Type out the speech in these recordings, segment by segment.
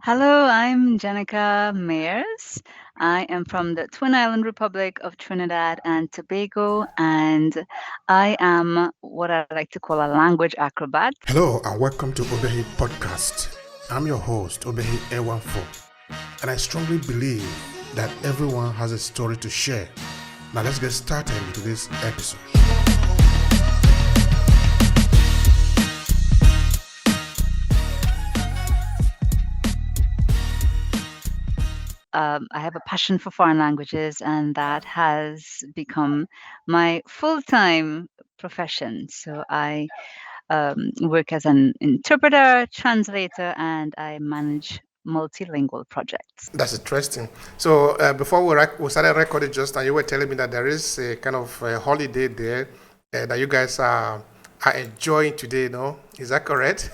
Hello, I'm Gennike Mayers. I am from the Twin Island Republic of Trinidad and Tobago, and I am what I like to call a language acrobat. Hello and welcome to Obehi Podcast. I'm your host, Obehi A14, and I strongly believe that everyone has a story to share. Now let's get started with this episode. I have a passion for foreign languages, and that has become my full-time profession. So I work as an interpreter, translator, and I manage multilingual projects. That's interesting. So before we started recording just now, you were telling me that there is a kind of a holiday there that you guys are enjoying today, no? Is that correct?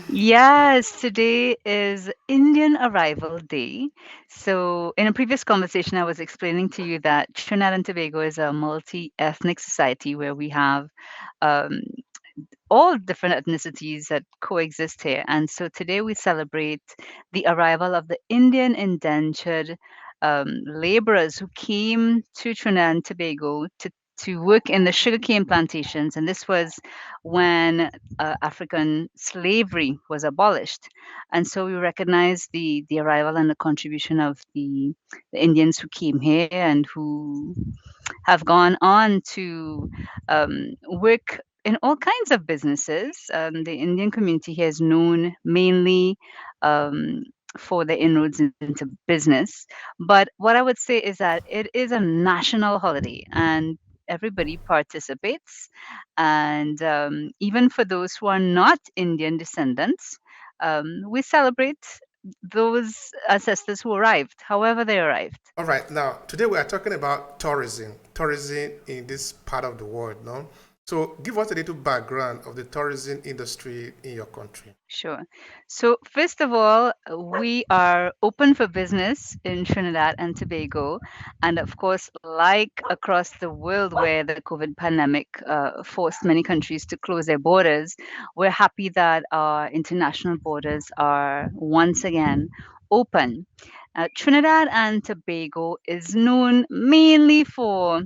Yes, today is Indian Arrival Day. So, in a previous conversation, I was explaining to you that Trinidad and Tobago is a multi-ethnic society where we have um, all different ethnicities that coexist here. And so today we celebrate the arrival of the Indian indentured laborers who came to Trinidad and Tobago to work in the sugarcane plantations. And this was when African slavery was abolished. And so we recognize the arrival and the contribution of the Indians who came here and who have gone on to work in all kinds of businesses. The Indian community here is known mainly um, for their inroads into business. But what I would say is that it is a national holiday and everybody participates. And even for those who are not Indian descendants, we celebrate those ancestors who arrived, however they arrived. All right, now today we are talking about tourism in this part of the world, no? So give us a little background of the tourism industry in your country. Sure. So, first of all, we are open for business in Trinidad and Tobago. And of course, like across the world where the COVID pandemic forced many countries to close their borders, we're happy that our international borders are once again open. Trinidad and Tobago is known mainly for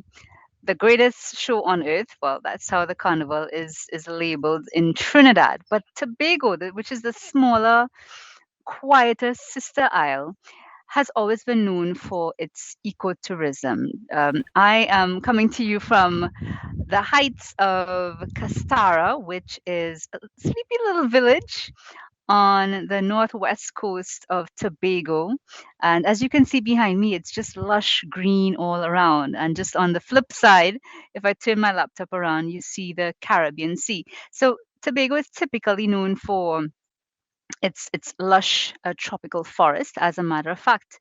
the greatest show on earth. Well, that's how the Carnival is labeled in Trinidad. But Tobago, which is the smaller, quieter sister isle, has always been known for its ecotourism. I am coming to you from the heights of Castara, which is a sleepy little village on the northwest coast of Tobago. And as you can see behind me, it's just lush green all around. And just on the flip side, if I turn my laptop around, you see the Caribbean Sea. So Tobago is typically known for its lush tropical forest. As a matter of fact,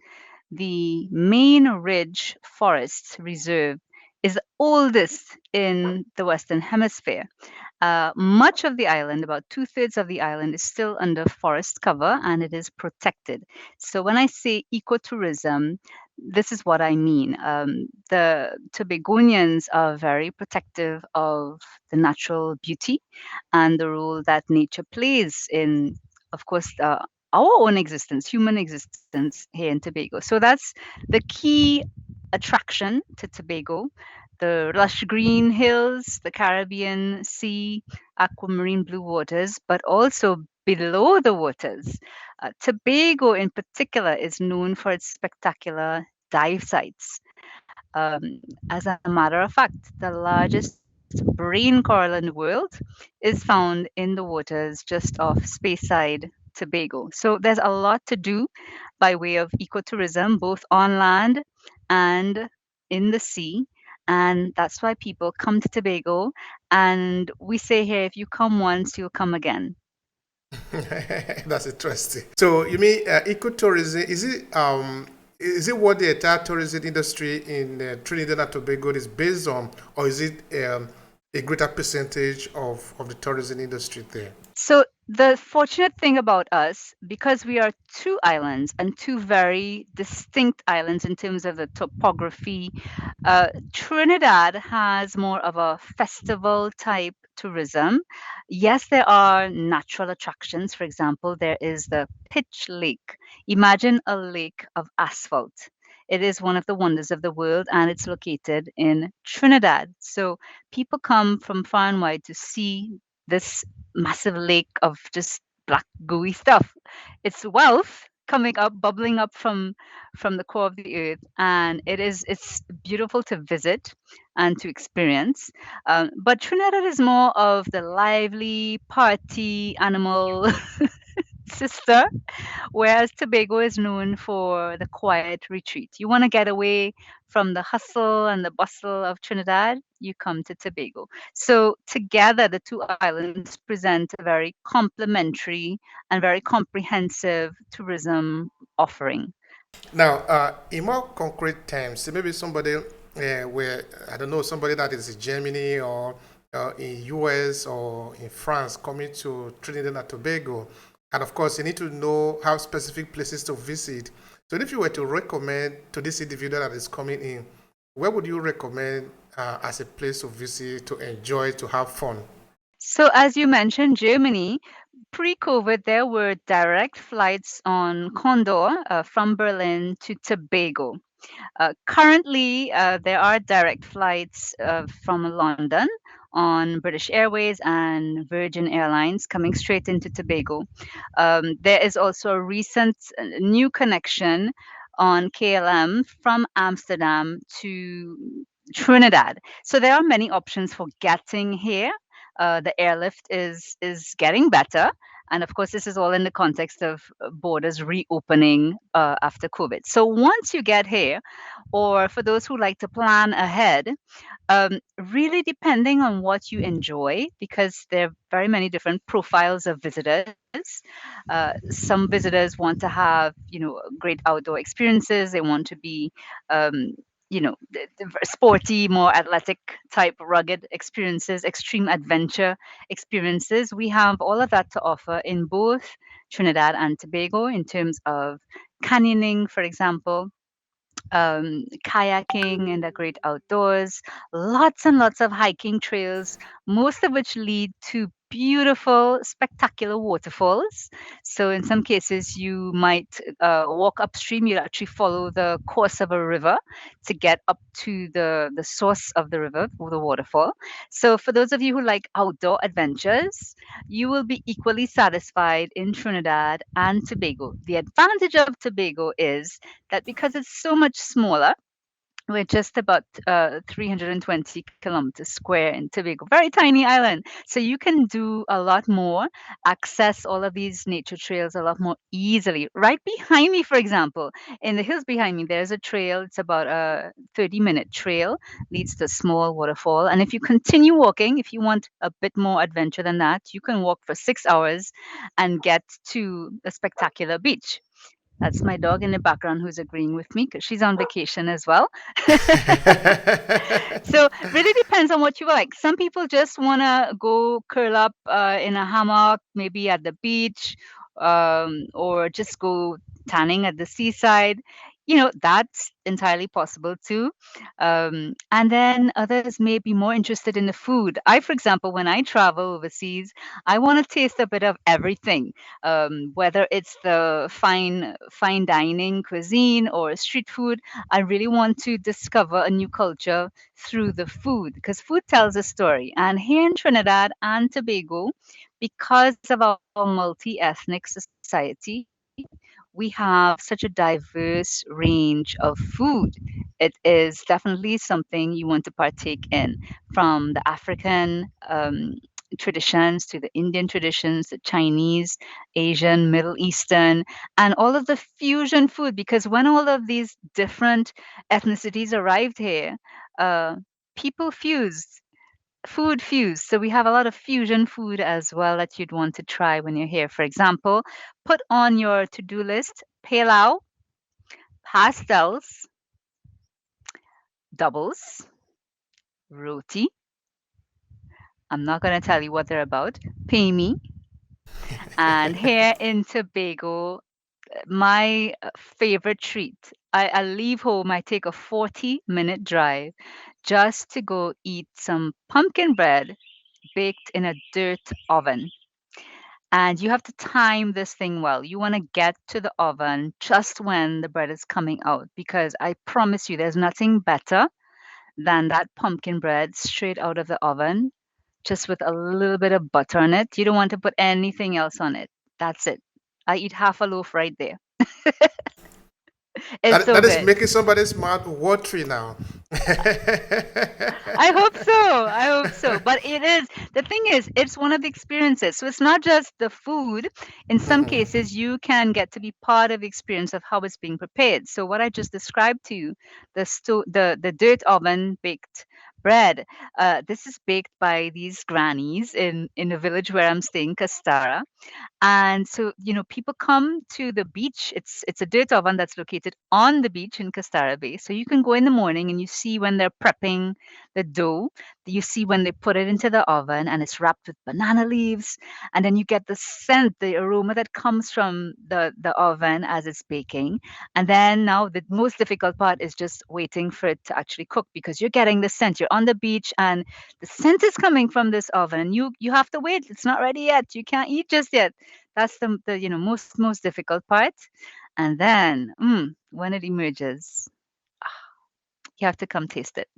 the main ridge forest reserve is the oldest in the Western Hemisphere. Much of the island, about two-thirds of the island, is still under forest cover and it is protected. So when I say ecotourism, this is what I mean. The Tobagonians are very protective of the natural beauty and the role that nature plays in, of course, our own existence, human existence here in Tobago. So that's the key attraction to Tobago: the lush green hills, the Caribbean Sea, aquamarine blue waters, but also below the waters. Tobago, in particular, is known for its spectacular dive sites. As a matter of fact, the largest brain coral in the world is found in the waters just off Speyside, Tobago. So there's a lot to do by way of ecotourism, both on land and in the sea. And that's why people come to Tobago. And we say here, if you come once, you'll come again. That's interesting. So you mean ecotourism? Is it what the entire tourism industry in Trinidad and Tobago is based on, or is it a greater percentage of the tourism industry there? So the fortunate thing about us, because we are two islands and two very distinct islands in terms of the topography, Trinidad has more of a festival type tourism, yes, there are natural attractions. For example, there is the Pitch Lake. Imagine a lake of asphalt. It is one of the wonders of the world and it's located in Trinidad. So people come from far and wide to see this massive lake of just black gooey stuff. It's wealth coming up, bubbling up from the core of the earth, and it's beautiful to visit and to experience. But Trinidad is more of the lively party animal sister, whereas Tobago is known for the quiet retreat. You want to get away from the hustle and the bustle of Trinidad, you come to Tobago. So together, the two islands present a very complementary and very comprehensive tourism offering. Now, in more concrete terms, say maybe somebody where I don't know somebody that is in Germany or in US or in France coming to Trinidad and Tobago, and of course you need to know how specific places to visit. So, if you were to recommend to this individual that is coming in, where would you recommend as a place to visit, to enjoy, to have fun? So, as you mentioned, Germany, pre-COVID, there were direct flights on Condor from Berlin to Tobago. Currently, there are direct flights from London on British Airways and Virgin Airlines coming straight into Tobago. There is also a recent new connection on KLM from Amsterdam to Trinidad. So there are many options for getting here. The airlift is getting better, and of course, this is all in the context of borders reopening after COVID. So once you get here, or for those who like to plan ahead, really depending on what you enjoy, because there are very many different profiles of visitors. Some visitors want to have, great outdoor experiences. They want to be, um, sporty, more athletic type, rugged experiences, extreme adventure experiences. We have all of that to offer in both Trinidad and Tobago in terms of canyoning, for example, kayaking in the great outdoors, lots and lots of hiking trails, most of which lead to beautiful, spectacular waterfalls. So, in some cases, you might walk upstream, you'll actually follow the course of a river to get up to the source of the river or the waterfall. So, for those of you who like outdoor adventures, you will be equally satisfied in Trinidad and Tobago. The advantage of Tobago is that because it's so much smaller, we're just about 320 kilometers square in Tobago, very tiny island. So you can do a lot more, access all of these nature trails a lot more easily. Right behind me, for example, in the hills behind me, there's a trail. It's about a 30-minute trail, leads to a small waterfall. And if you continue walking, if you want a bit more adventure than that, you can walk for 6 hours and get to a spectacular beach. That's my dog in the background who's agreeing with me because she's on vacation as well. So really depends on what you like. Some people just want to go curl up in a hammock, maybe at the beach, or just go tanning at the seaside. That's entirely possible too. And then others may be more interested in the food. I, for example, when I travel overseas, I want to taste a bit of everything, whether it's the fine dining cuisine or street food. I really want to discover a new culture through the food because food tells a story. And here in Trinidad and Tobago, because of our multi-ethnic society, we have such a diverse range of food. It is definitely something you want to partake in, from the African traditions to the Indian traditions, the Chinese, Asian, Middle Eastern, and all of the fusion food. Because when all of these different ethnicities arrived here, uh, people fused, food fused. So we have a lot of fusion food as well that you'd want to try when you're here. For example, put on your to-do list palau, pastels, doubles, roti. I'm not going to tell you what they're about. Pay me. And here in Tobago, my favorite treat. I leave home, I take a 40-minute drive just to go eat some pumpkin bread, baked in a dirt oven. And you have to time this thing well. You want to get to the oven just when the bread is coming out, because I promise you, there's nothing better than that pumpkin bread straight out of the oven, just with a little bit of butter on it. You don't want to put anything else on it. That's it. I eat half a loaf right there. It's That, so that is good. making somebody's mouth watery now. I hope so. I hope so. But it is, the thing is, it's one of the experiences. So it's not just the food. In some cases, you can get to be part of the experience of how it's being prepared. So what I just described to you, the dirt oven baked bread. This is baked by these grannies in the village where I'm staying, Castara. And so, people come to the beach. It's a dirt oven that's located on the beach in Castara Bay. So you can go in the morning and you see when they're prepping the dough. You see when they put it into the oven and it's wrapped with banana leaves. And then you get the scent, the aroma that comes from the oven as it's baking. And then now the most difficult part is just waiting for it to actually cook, because you're getting the scent. You're on the beach and the scent is coming from this oven. And you have to wait. It's not ready yet. You can't eat just yet. That's the most difficult part. And then when it emerges, you have to come taste it.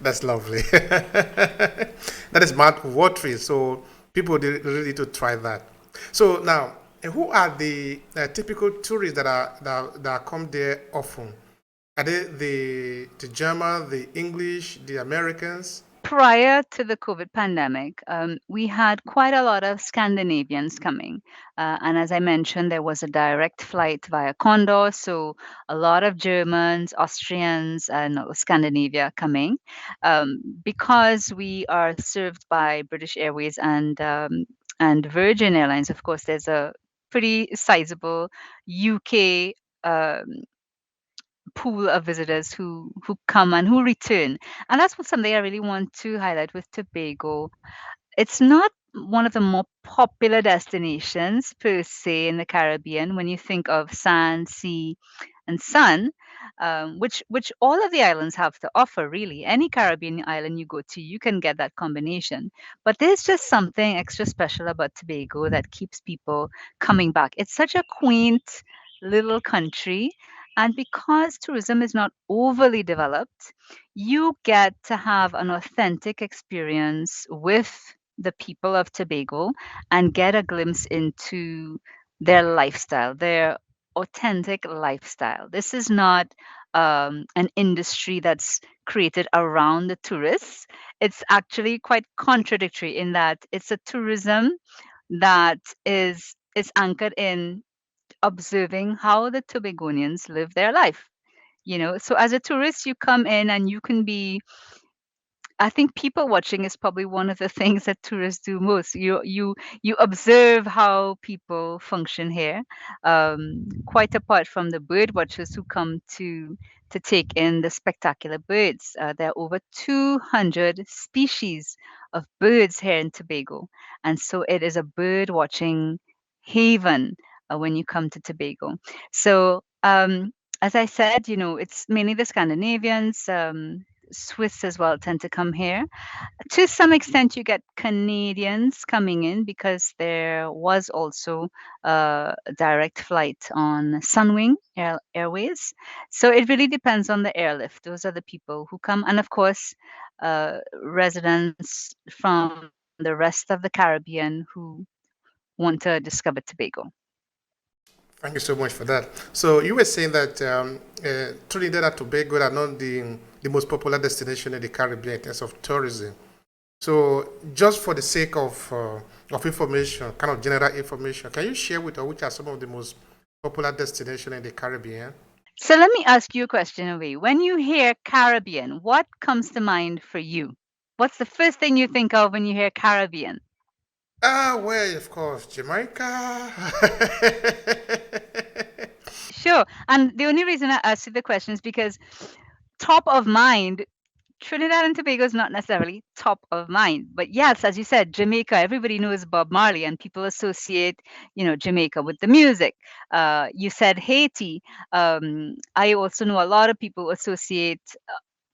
That's lovely. That is mouth watery. So people really need to try that. So now, who are the typical tourists that come there often? Are they the German, the English, the Americans? Prior to the COVID pandemic, we had quite a lot of Scandinavians coming. And as I mentioned, there was a direct flight via Condor. So a lot of Germans, Austrians, and Scandinavia coming. Because we are served by British Airways and Virgin Airlines, of course, there's a pretty sizable UK pool of visitors who come and who return. And that's what something I really want to highlight with Tobago. It's not one of the more popular destinations per se in the Caribbean when you think of sand, sea, and sun, which all of the islands have to offer. Really, any Caribbean island you go to, you can get that combination. But there's just something extra special about Tobago that keeps people coming back. It's such a quaint little country. And because tourism is not overly developed, you get to have an authentic experience with the people of Tobago and get a glimpse into their lifestyle, their authentic lifestyle. This is not an industry that's created around the tourists. It's actually quite contradictory in that it's a tourism that is anchored in observing how the Tobagonians live their life. So as a tourist, you come in and you can be, I think people watching is probably one of the things that tourists do most. You observe how people function here, quite apart from the bird watchers who come to take in the spectacular birds. There are over 200 species of birds here in Tobago, and so it is a bird watching haven when you come to Tobago. So as I said, it's mainly the Scandinavians. Swiss as well tend to come here. To some extent, you get Canadians coming in because there was also a direct flight on Sunwing Airways. So it really depends on the airlift. Those are the people who come. And of course, residents from the rest of the Caribbean who want to discover Tobago. Thank you so much for that. So you were saying that Trinidad and Tobago are not the most popular destination in the Caribbean in terms of tourism. So just for the sake of information, kind of general information, can you share with us which are some of the most popular destinations in the Caribbean? So let me ask you a question, Away. When you hear Caribbean, what comes to mind for you? What's the first thing you think of when you hear Caribbean? Ah, well, of course, Jamaica. Sure. And the only reason I asked you the question is because top of mind, Trinidad and Tobago is not necessarily top of mind. But yes, as you said, Jamaica, everybody knows Bob Marley and people associate, Jamaica with the music. You said Haiti. I also know a lot of people associate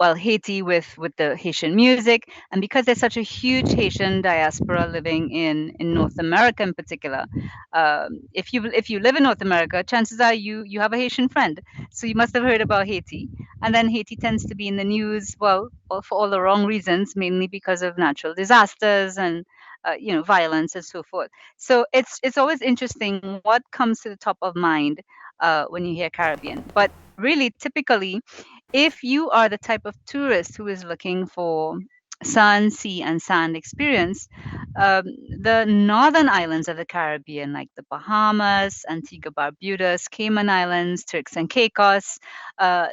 well, Haiti with the Haitian music, and because there's such a huge Haitian diaspora living in North America in particular. If you live in North America, chances are you have a Haitian friend, so you must have heard about Haiti. And then Haiti tends to be in the news, well, for all the wrong reasons, mainly because of natural disasters and violence and so forth. So it's always interesting what comes to the top of mind when you hear Caribbean. But really, typically, if you are the type of tourist who is looking for sun, sea, and sand experience, um, the northern islands of the Caribbean, like the Bahamas, Antigua, Barbudas, Cayman Islands, Turks and Caicos,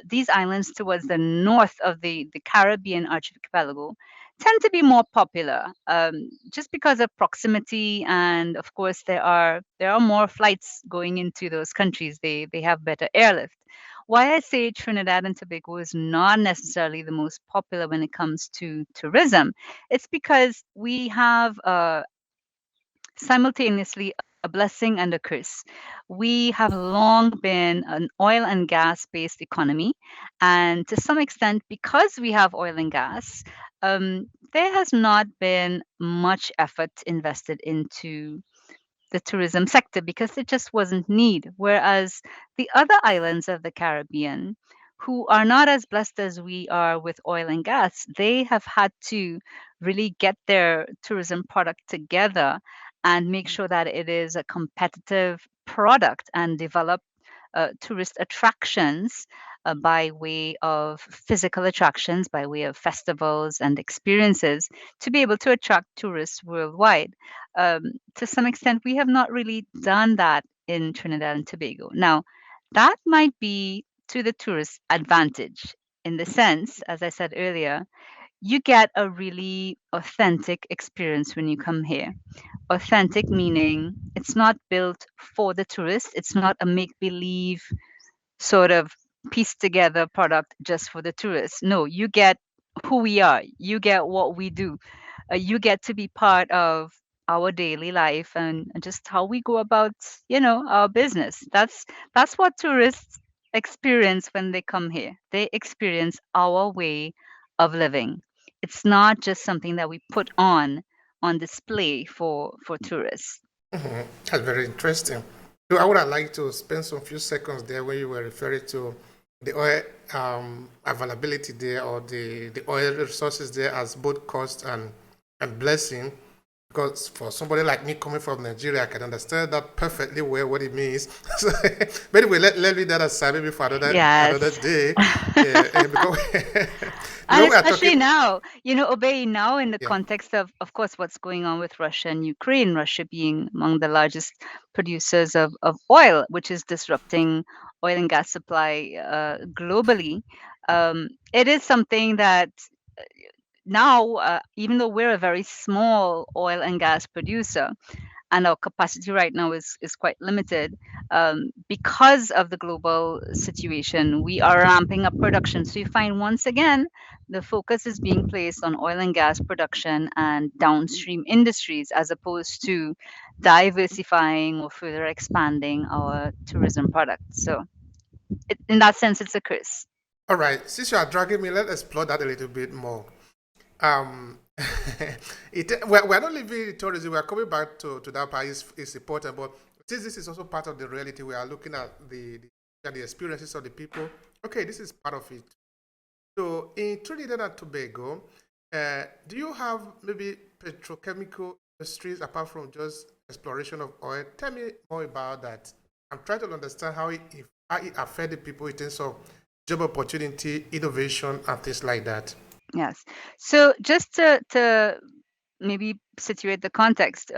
these islands towards the north of the Caribbean archipelago, tend to be more popular just because of proximity, and of course there are more flights going into those countries. They have better airlift. Why I say Trinidad and Tobago is not necessarily the most popular when it comes to tourism, it's because we have simultaneously a blessing and a curse. We have long been an oil and gas based economy, and to some extent, because we have oil and gas, there has not been much effort invested into the tourism sector because there just wasn't need. Whereas the other islands of the Caribbean, who are not as blessed as we are with oil and gas, they have had to really get their tourism product together and make sure that it is a competitive product and develop tourist attractions by way of physical attractions, by way of festivals and experiences to be able to attract tourists worldwide. To some extent, we have not really done that in Trinidad and Tobago. Now, that might be to the tourist advantage in the sense, as I said earlier, you get a really authentic experience when you come here. Authentic meaning it's not built for the tourist, it's not a make believe sort of pieced together product just for the tourists. No, you get who we are, you get what we do, you get to be part of our daily life and just how we go about our business. That's what tourists experience when they come here. They experience our way of living. It's not just something that we put on display for tourists. That's very interesting. So I would have liked to spend some few seconds there when you were referring to the oil availability there or the oil resources there as both cost and blessing. Because for somebody like me coming from Nigeria, I can understand that perfectly well what it means. So, but anyway, let me that aside maybe for another Yes. day. Yeah, because, And because we are especially talking. now, Obey, now in the Yeah. context of course, what's going on with Russia and Ukraine, Russia being among the largest producers of oil, which is disrupting oil and gas supply globally. It is something that now, even though we're a very small oil and gas producer, and our capacity right now is quite limited because of the global situation. We are ramping up production. So you find once again the focus is being placed on oil and gas production and downstream industries as opposed to diversifying or further expanding our tourism products. So in that sense, it's a curse. All right. Since you are dragging me, let's explore that a little bit more. Um, we're not leaving tourism. We are coming back to that part. Is important, but since this is also part of the reality, we are looking at the experiences of the people. Okay, this is part of it. So in Trinidad and Tobago, do you have maybe petrochemical industries apart from just exploration of oil? Tell me more about that. I'm trying to understand how it affects the people in terms of job opportunity, innovation, and things like that. Yes. So just to maybe situate the context,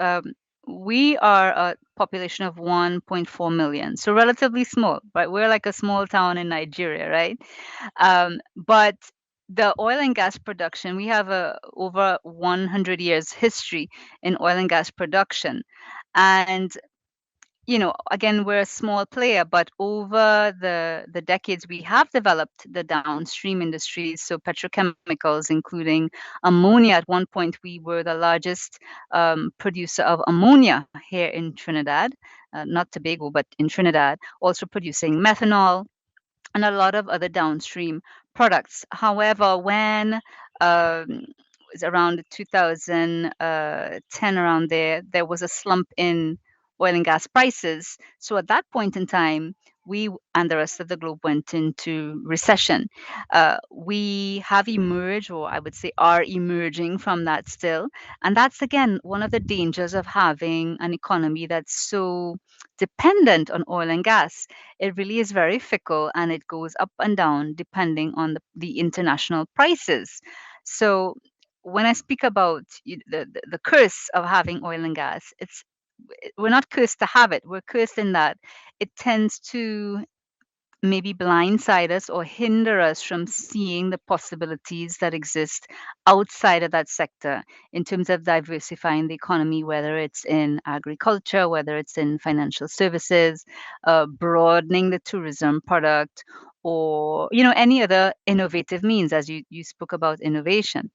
we are a population of 1.4 million, so relatively small, right? We're like a small town in Nigeria, right? But the oil and gas production, we have a over 100 years history in oil and gas production, and again, we're a small player, but over the decades, we have developed the downstream industries, so petrochemicals, including ammonia. At one point, we were the largest producer of ammonia here in Trinidad, not Tobago, but in Trinidad, also producing methanol and a lot of other downstream products. However, when it was around 2010, around there was a slump in oil and gas prices. So at that point in time, we and the rest of the globe went into recession. We have emerged, or I would say are emerging from that still. And that's again one of the dangers of having an economy that's so dependent on oil and gas. It really is very fickle and it goes up and down depending on the international prices. So when I speak about the curse of having oil and gas, we're not cursed to have it. We're cursed in that it tends to maybe blindside us or hinder us from seeing the possibilities that exist outside of that sector in terms of diversifying the economy, whether it's in agriculture, whether it's in financial services, broadening the tourism product, or any other innovative means, as you spoke about innovation.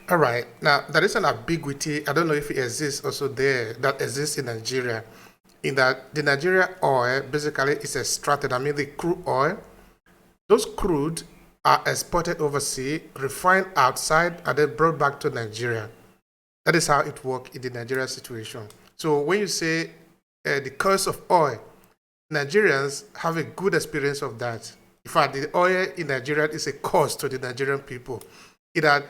All right. Now, there is an ambiguity. I don't know if it exists also there, that exists in Nigeria, in that the Nigeria oil basically is extracted. I mean, the crude oil, those crude are exported overseas, refined outside, and then brought back to Nigeria. That is how it works in the Nigeria situation. So when you say the cost of oil, Nigerians have a good experience of that. In fact, the oil in Nigeria is a cost to the Nigerian people. It had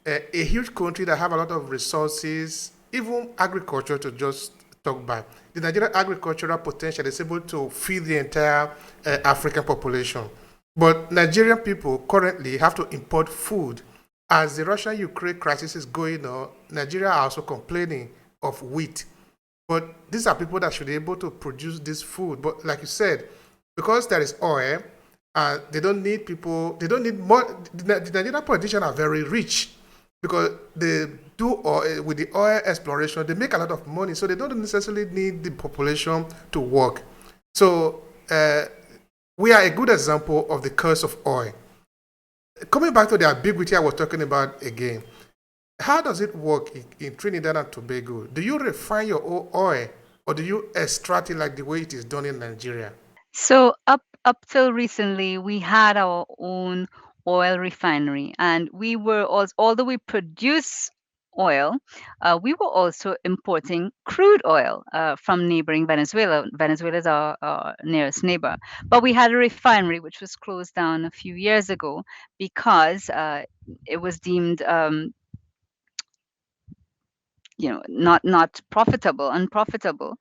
a huge country that have a lot of resources, even agriculture to just talk about. The Nigerian agricultural potential is able to feed the entire African population. But Nigerian people currently have to import food. As the Russia-Ukraine crisis is going on, Nigeria are also complaining of wheat. But these are people that should be able to produce this food. But like you said, because there is oil, they don't need people, they don't need more. The Nigerian politicians are very rich because they do oil, with the oil exploration, they make a lot of money. So they don't necessarily need the population to work. So we are a good example of the curse of oil. Coming back to the ambiguity I was talking about again, how does it work in Trinidad and Tobago? Do you refine your own oil or do you extract it like the way it is done in Nigeria? So up till recently, we had our own oil refinery, and we were also, although we produce oil, we were also importing crude oil from neighboring Venezuela. Venezuela is our nearest neighbor, but we had a refinery which was closed down a few years ago because it was deemed not profitable, unprofitable.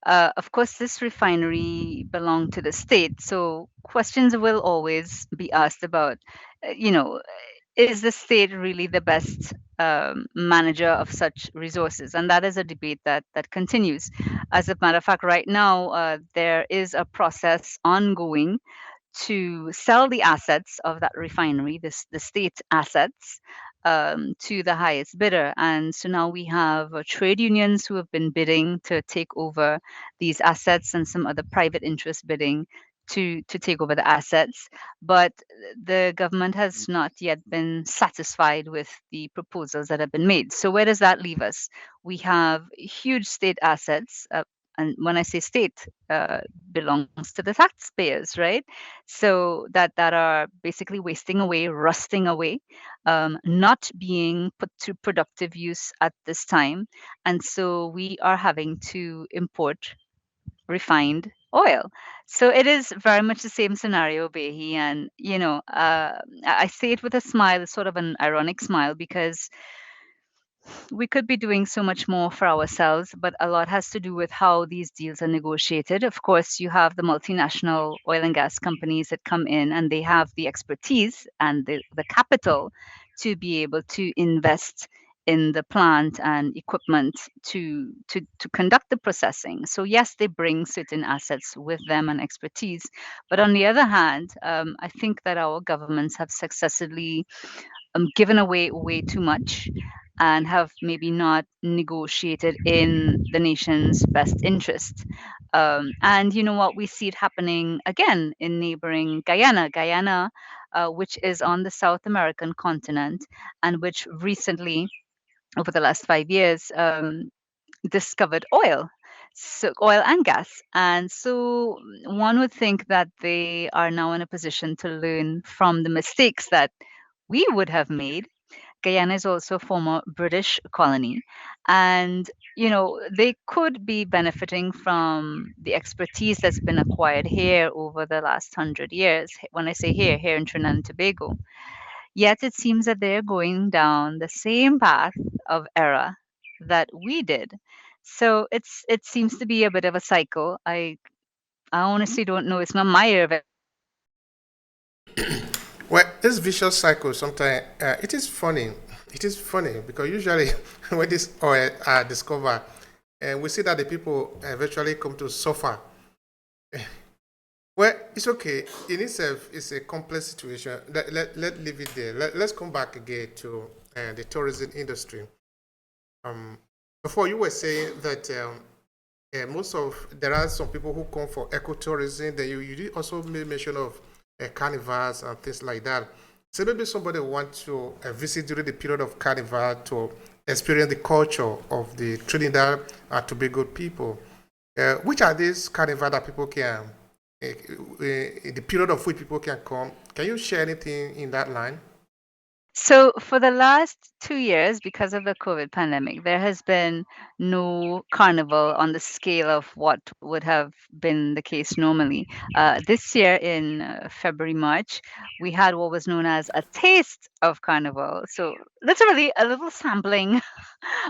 Of course, this refinery belonged to the state, so questions will always be asked about, uh, you know, is the state really the best manager of such resources? And that is a debate that continues. As a matter of fact, right now there is a process ongoing to sell the assets of that refinery, the state assets, to the highest bidder. And so now we have trade unions who have been bidding to take over these assets and some other private interest bidding to take over the assets. But the government has not yet been satisfied with the proposals that have been made. So where does that leave us? We have huge state assets. And when I say state, belongs to the taxpayers, right? So that are basically wasting away, rusting away, not being put to productive use at this time, and so we are having to import refined oil. So it is very much the same scenario, Behi, and I say it with a smile, sort of an ironic smile, because we could be doing so much more for ourselves, but a lot has to do with how these deals are negotiated. Of course, you have the multinational oil and gas companies that come in and they have the expertise and the capital to be able to invest in the plant and equipment to conduct the processing. So yes, they bring certain assets with them and expertise, but on the other hand, I think that our governments have successively given away way too much and have maybe not negotiated in the nation's best interest. And you know what? We see it happening again in neighboring Guyana. Guyana, which is on the South American continent and which recently, over the last 5 years, discovered oil. so oil and gas. And so one would think that they are now in a position to learn from the mistakes that we would have made. Guyana is also a former British colony. And, they could be benefiting from the expertise that's been acquired here over the last 100 years. When I say here, here in Trinidad and Tobago. Yet it seems that they're going down the same path of error that we did. So it seems to be a bit of a cycle. I honestly don't know. It's not my area of Well, this vicious cycle sometimes it is funny. It is funny because usually when this oil are discovered, we see that the people eventually come to suffer. Well, it's okay. In itself, it's a complex situation. Let leave it there. Let's come back again to the tourism industry. Um, Before you were saying that most of there are some people who come for ecotourism. Then you did also made mention of carnivals and things like that. So maybe somebody wants to visit during the period of carnival to experience the culture of the Trinidad and Tobago people. Which are these carnival that people can, in the period of which people can come? Can you share anything in that line? So, for the last 2 years, because of the COVID pandemic, there has been no carnival on the scale of what would have been the case normally. This year in February, March, we had what was known as a taste of carnival. So, literally a little sampling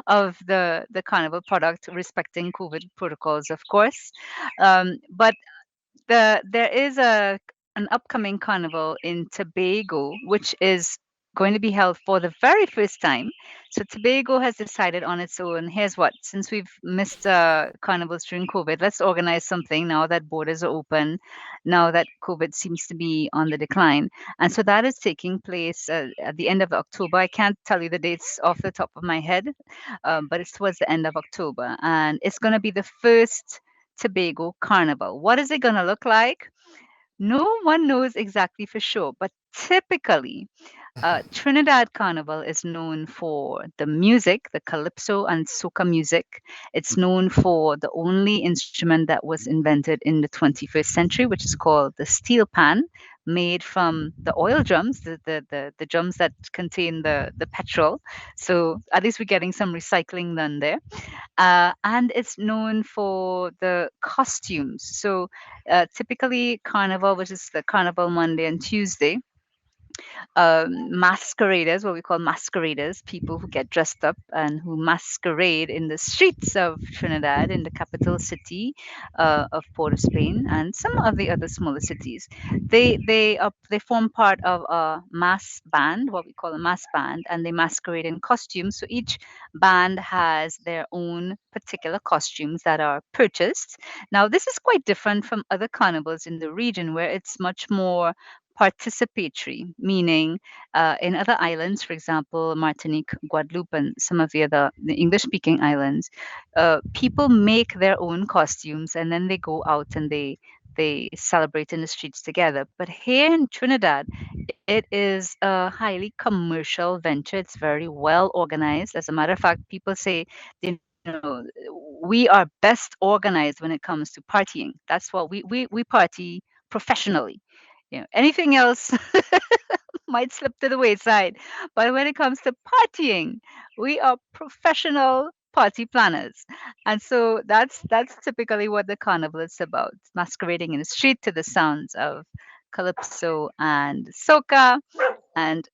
of the carnival product, respecting COVID protocols, of course. But there is an upcoming carnival in Tobago, which is going to be held for the very first time. So Tobago has decided on its own. Here's what: since we've missed carnivals during COVID, let's organize something now that borders are open, now that COVID seems to be on the decline. And so that is taking place at the end of October. I can't tell you the dates off the top of my head, but it's towards the end of October, and it's going to be the first Tobago Carnival. What is it going to look like? No one knows exactly for sure, but typically, Trinidad Carnival is known for the music, the calypso and soca music. It's known for the only instrument that was invented in the 21st century, which is called the steel pan, made from the oil drums, the drums that contain the petrol. So at least we're getting some recycling done there. And it's known for the costumes. So typically, Carnival, which is the Carnival Monday and Tuesday, masqueraders, what we call masqueraders, people who get dressed up and who masquerade in the streets of Trinidad, in the capital city of Port of Spain, and some of the other smaller cities. They form part of a mass band, what we call a mass band, and they masquerade in costumes. So each band has their own particular costumes that are purchased. Now, this is quite different from other carnivals in the region, where it's much more participatory, meaning in other islands, for example, Martinique, Guadeloupe, and some of the English-speaking islands, people make their own costumes and then they go out and they celebrate in the streets together. But here in Trinidad, it is a highly commercial venture. It's very well organized. As a matter of fact, people say, you know, we are best organized when it comes to partying. That's what we party professionally. Anything else might slip to the wayside. But when it comes to partying, we are professional party planners. And so that's typically what the carnival is about, masquerading in the street to the sounds of calypso and soca. And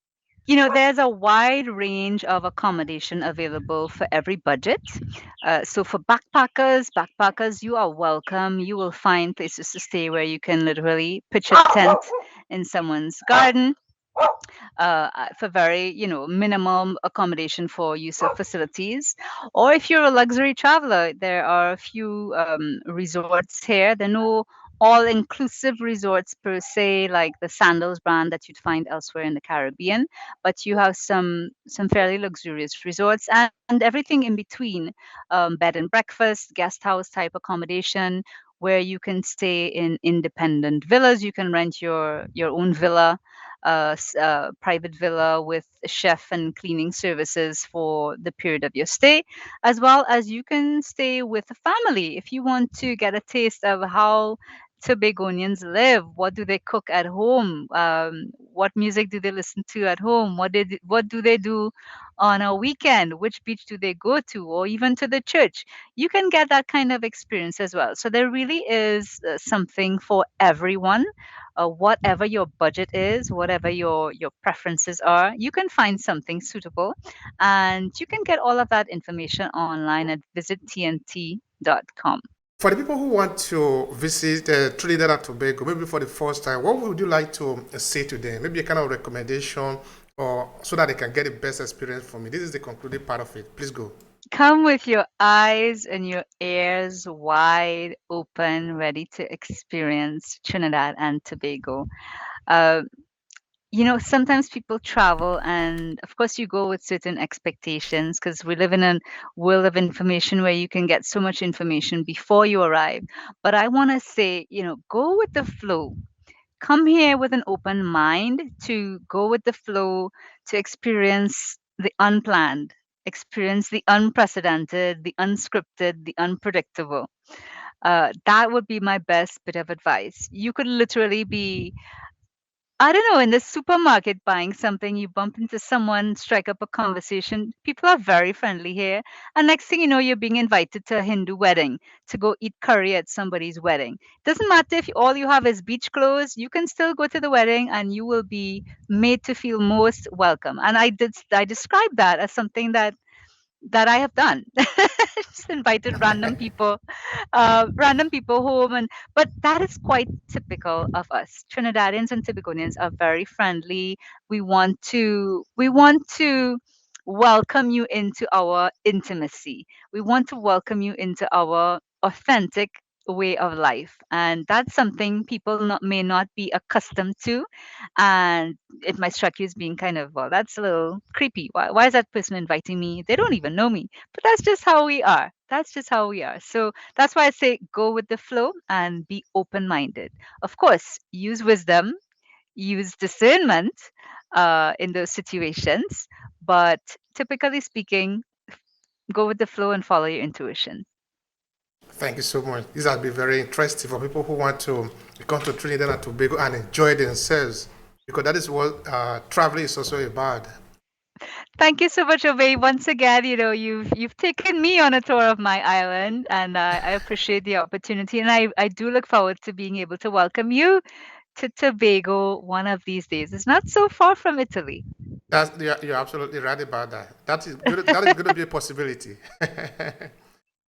there's a wide range of accommodation available for every budget. So for backpackers, you are welcome. You will find places to stay where you can literally pitch a tent in someone's garden for very, minimum accommodation for use of facilities. Or if you're a luxury traveler, there are a few resorts here. There are no all-inclusive resorts per se, like the Sandals brand that you'd find elsewhere in the Caribbean, but you have some fairly luxurious resorts and everything in between, bed and breakfast, guest house type accommodation, where you can stay in independent villas. You can rent your own villa private villa with a chef and cleaning services for the period of your stay, as well as you can stay with a family if you want to get a taste of how Tobagonians live. What do they cook at home? What music do they listen to at home? What do they do on a weekend? Which beach do they go to, or even to the church? You can get that kind of experience as well. So there really is something for everyone. Whatever your budget is, whatever your preferences are, you can find something suitable, and you can get all of that information online at visittnt.com. For the people who want to visit Trinidad and Tobago, maybe for the first time, what would you like to say to them? Maybe a kind of recommendation, or so that they can get the best experience from it. This is the concluding part of it. Please go. Come with your eyes and your ears wide open, ready to experience Trinidad and Tobago. Uh, sometimes people travel, and of course, you go with certain expectations because we live in a world of information where you can get so much information before you arrive. But I want to say, go with the flow. Come here with an open mind to go with the flow, to experience the unplanned, experience the unprecedented, the unscripted, the unpredictable. That would be my best bit of advice. You could literally be, I don't know, in the supermarket buying something, you bump into someone, strike up a conversation. People are very friendly here. And next thing you know, you're being invited to a Hindu wedding to go eat curry at somebody's wedding. Doesn't matter if all you have is beach clothes, you can still go to the wedding and you will be made to feel most welcome. And I described that as something that I have done. Just invited random people home, but that is quite typical of us. Trinidadians and Tobagonians are very friendly. We want to welcome you into our intimacy. We want to welcome you into our authentic way of life, and that's something people may not be accustomed to, and it might strike you as being kind of, well, that's a little creepy. Why is that person inviting me? They don't even know me. But that's just how we are. That's just how we are. So that's why I say go with the flow and be open minded. Of course, use wisdom, use discernment in those situations. But typically speaking, go with the flow and follow your intuition. Thank you so much. This has been very interesting for people who want to come to Trinidad and Tobago and enjoy themselves, because that is what traveling is also about. Thank you so much, Obehi. Once again, you've taken me on a tour of my island, and I appreciate the opportunity. And I do look forward to being able to welcome you to Tobago one of these days. It's not so far from Italy. You're absolutely right about that. That is going to be a possibility.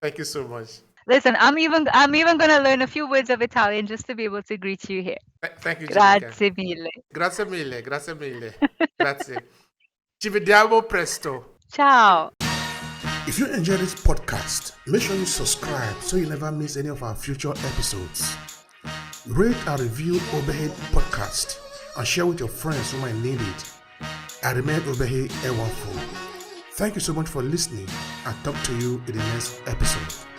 Thank you so much. Listen, I'm even going to learn a few words of Italian just to be able to greet you here. Thank you, Gennike. Grazie mille. Grazie mille, grazie mille. Grazie. Ci vediamo presto. Ciao. If you enjoy this podcast, make sure you subscribe so you never miss any of our future episodes. Rate and review Obehi Podcast and share with your friends who might need it. I remain Obehi Ewanfo. Thank you so much for listening, and talk to you in the next episode.